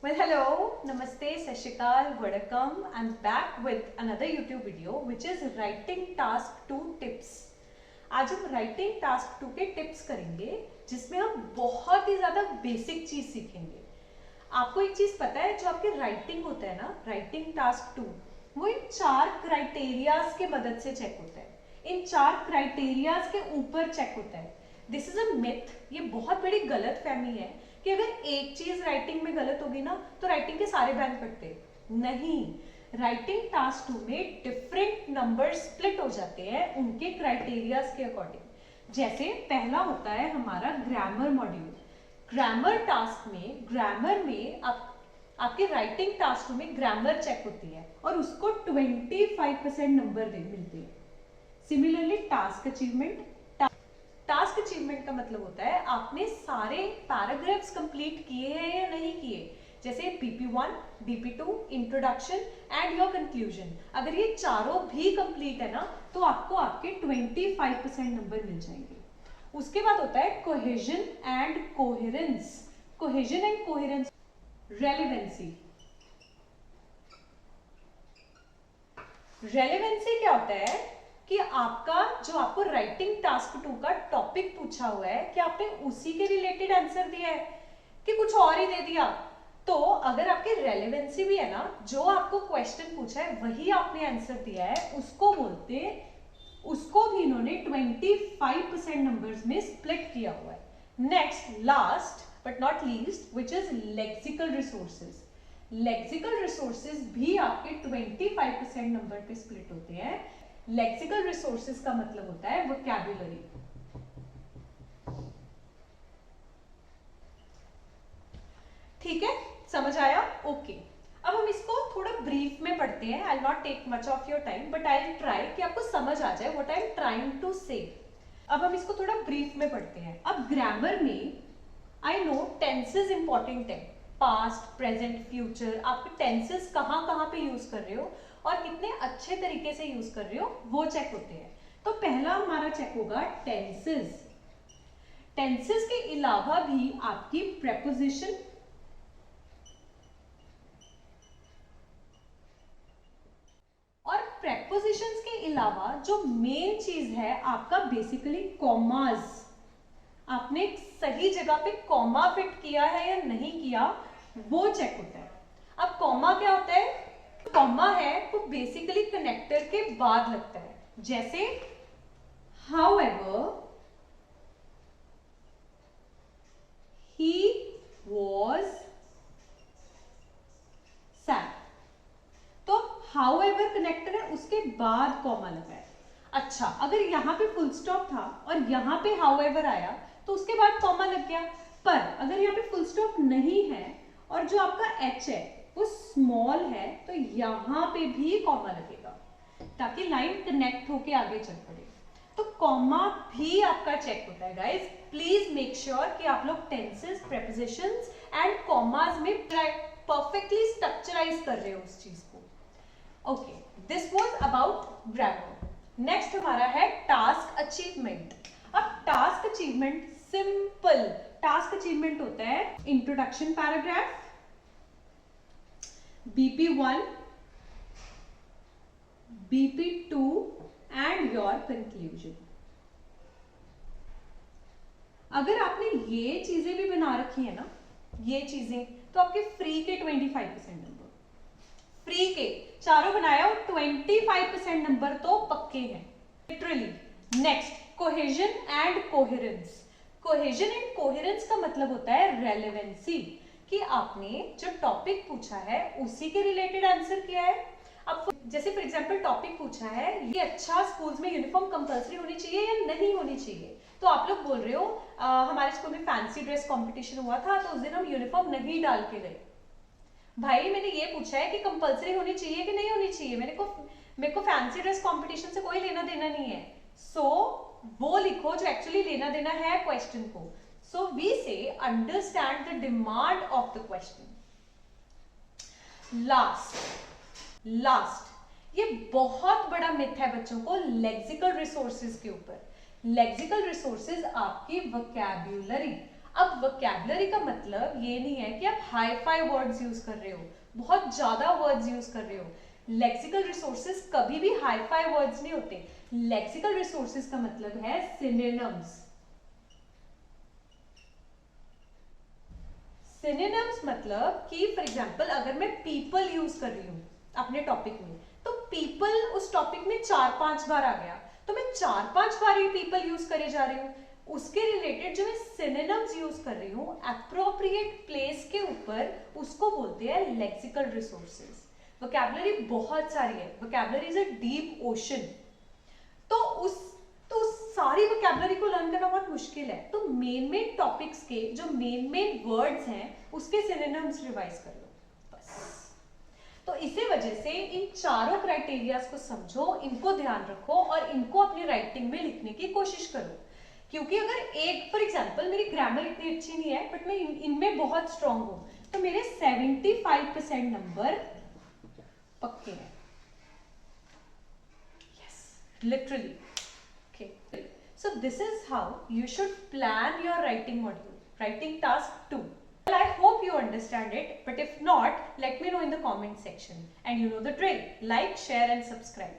Well, hello, Namaste, Sashikal, Vadakkam. I'm back with another YouTube video which is Writing Task 2 Tips. आज हम writing task 2 के tips करेंगे जिसमें हम बहुत ही ज्यादा बेसिक चीज सीखेंगे। आपको एक चीज पता है, जो आपके राइटिंग होता है ना, राइटिंग टास्क 2, वो इन 4 क्राइटेरियाज के मदद से चेक होता है। इन 4 क्राइटेरियाज के ऊपर चेक होता है। दिस इज अ मिथ, ये बहुत बड़ी गलत फहमी है कि अगर एक चीज राइटिंग में गलत होगी ना तो राइटिंग के सारे बैंक कटते। नहीं, राइटिंग टास्क 2 में डिफरेंट नंबर स्प्लिट हो जाते हैं उनके क्राइटेरियाज के अकॉर्डिंग। जैसे पहला होता है हमारा ग्रामर मॉड्यूल। ग्रामर टास्क में, ग्रामर में आपके राइटिंग टास्क में ग्रामर चेक होती है और उसको 25% नंबर मिलते हैं। Similarly task achievement, task achievement का मतलब होता है आपने सारे पैराग्राफ्स कंप्लीट किए हैं या नहीं किए। जैसे BP1, BP2, introduction and your conclusion, अगर ये चारों भी कंप्लीट है ना तो आपको आपके 25% नंबर मिल जाएंगे। उसके बाद होता है cohesion and coherence. Cohesion and coherence, relevancy. Relevancy क्या होता है कि आपको राइटिंग टास्क 2 का टॉपिक पूछा हुआ है कि आपने उसी के रिलेटेड आंसर दिया है कि कुछ और ही दे दिया। तो अगर आपकी रेलेवेंसी भी है ना, जो आपको क्वेश्चन पूछा है वही आपने आंसर दिया है, उसको भी इन्होंने 25% नंबर्स में स्प्लिट किया हुआ है। Next, last but not least, which is lexical resources. Lexical resources भी आपके 25% नंबर पे स्प्लिट होते हैं। लेक्सिकल रिसोर्सेज का मतलब होता है वोकैब्युलरी। ठीक है, समझ आया? ओके। अब हम इसको थोड़ा ब्रीफ में पढ़ते हैं। I will not take much of your time but I will try कि आपको समझ आ जाए what I am trying to say. अब हम इसको थोड़ा ब्रीफ में पढ़ते हैं। अब ग्रामर में आई नो टेंसेस इंपॉर्टेंट है, पास्ट, प्रेजेंट, फ्यूचर। आप टेंसेस कहाँ पे यूज कर रहे हो और कितने अच्छे तरीके से यूज कर रहे हो वो चेक होते हैं। तो पहला हमारा चेक होगा टेंसेस। टेंसेस के अलावा भी आपकी प्रेपोजिशन, और प्रेपोजिशंस के अलावा जो मेन चीज है आपका बेसिकली कॉमास। आपने सही जगह पे कॉमा फिट किया है या नहीं किया वो चेक होता है। अब कॉमा क्या होता है? कॉमा है वो बेसिकली कनेक्टर के बाद लगता है। जैसे however he was sad, तो however कनेक्टर है, उसके बाद कॉमा लगा है। अच्छा, अगर यहाँ पे फुल स्टॉप था और यहाँ पे however आया तो उसके बाद कॉमा लग गया। पर अगर यहाँ पे फुल स्टॉप नहीं है और जो आपका H है वो स्मॉल है तो यहाँ पे भी कॉमा लगेगा ताकि लाइन कनेक्ट होके आगे चल पड़े। तो कॉमा भी आपका चेक होता है गाइस। प्लीज मेक श्योर कि आप लोग टेंसेस, प्रेपोजिशंस एंड कॉमास में परफेक्टली स्ट्रक्चराइज कर रहे हो उस चीज को। Okay, this was about grammar. Next हमारा है टास्क अचीवमेंट। अब task achievement simple task achievement होता है introduction paragraph, BP1, BP2 and your conclusion. अगर आपने ये चीजें भी बना रखी है ना, ये चीजें, तो आपके फ्री के 25% नंबर, फ्री के चारों बनाया और 25% नंबर तो पक्के हैं literally. Next, cohesion and coherence. Cohesion and coherence का मतलब होता है रेलेवेंसी, कि आपने जो टॉपिक पूछा है उसी के रिलेटेड आंसर किया है। अब जैसे फॉर एग्जांपल टॉपिक पूछा है ये अच्छा स्कूल्स में यूनिफॉर्म कंपलसरी होनी चाहिए या नहीं होनी चाहिए, तो आप लोग बोल रहे हो हमारे स्कूल में फैंसी ड्रेस कंपटीशन हुआ था तो उस दिन हम यूनिफॉर्म नहीं डाल के गए। भाई मैंने ये पूछा है कि कंपलसरी होनी चाहिए कि नहीं होनी चाहिए, मेरे को फैंसी ड्रेस कंपटीशन से कोई लेना देना नहीं है। सो वो लिखो जो एक्चुअली लेना देना है क्वेश्चन को। So we say understand the demand of the question. Last, ये बहुत बड़ा मिथ है बच्चों को लेक्सिकल रिसोर्सेज के ऊपर। लेक्सिकल रिसोर्सेज आपकी वोकैब्युलरी, अब वोकैबुलरी का मतलब ये नहीं है कि आप हाई फाई वर्ड्स यूज कर रहे हो, बहुत ज्यादा वर्ड्स यूज कर रहे हो। लेक्सिकल रिसोर्सेज कभी भी हाई फाई वर्ड्स नहीं होते। लेक्सिकल रिसोर्सेज का मतलब है सिनोनिम्स। सिनोनिम्स मतलब कि फॉर एग्जांपल अगर मैं पीपल यूज कर रही हूँ अपने टॉपिक में, तो पीपल उस टॉपिक में 4-5 बार आ गया, तो मैं 4-5 बार ही पीपल यूज करे जा रही हूँ। उसके रिलेटेड जो मैं सिनोनिम्स यूज कर रही हूँ एप्रोप्रिएट प्लेस के ऊपर, उसको बोलते हैं लेक्सिकल रिसोर्सेज। वोकैबुलरी बहुत सारी है, vocabulary is a deep ocean. तो उस सारी वोकैबुलरी को लर्न करना बहुत मुश्किल है। तो मेन टॉपिक्स के जो मेन वर्ड्स हैं उसके सिनोनिम्स रिवाइज कर लो बस। तो इसी वजह से इन चारों क्राइटेरियाज को समझो, इनको ध्यान रखो और इनको अपनी राइटिंग में लिखने की कोशिश करो। क्योंकि अगर एक फॉर एग्जांपल मेरी ग्रामर इतनी अच्छी नहीं है बट मैं इनमें बहुत स्ट्रांग हूँ, तो मेरे 75% नंबर पक्के हैं। Yes, literally. Okay, so this is how you should plan your writing module, writing task 2. Well, I hope you understand it, but if not, let me know in the comment section. And you know the drill, like, share and subscribe.